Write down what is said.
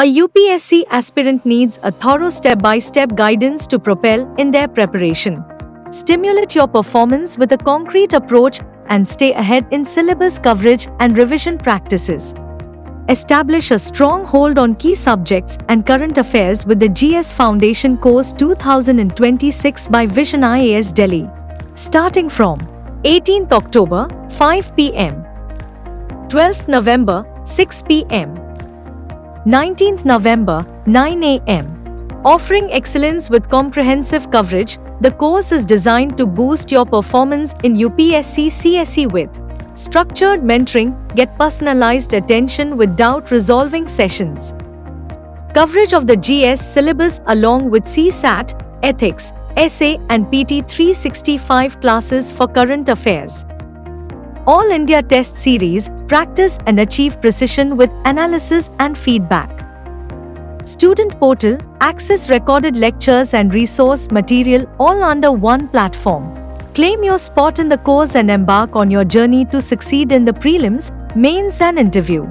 A UPSC aspirant needs a thorough step-by-step guidance to propel in their preparation. Stimulate your performance with a concrete approach and stay ahead in syllabus coverage and revision practices. Establish a strong hold on key subjects and current affairs with the GS Foundation Course 2026 by Vision IAS Delhi. Starting from 18th October, 5 p.m. 12th November, 6 p.m. 19th November, 9 a.m. Offering excellence with comprehensive coverage, the course is designed to boost your performance in UPSC CSE with structured mentoring, get personalized attention with doubt-resolving sessions. Coverage of the GS syllabus along with CSAT, ethics, essay and PT 365 classes for current affairs. All India test series, practice and achieve precision with analysis and feedback. Student portal, access recorded lectures and resource material all under one platform. Claim your spot in the course and embark on your journey to succeed in the prelims, mains and interview.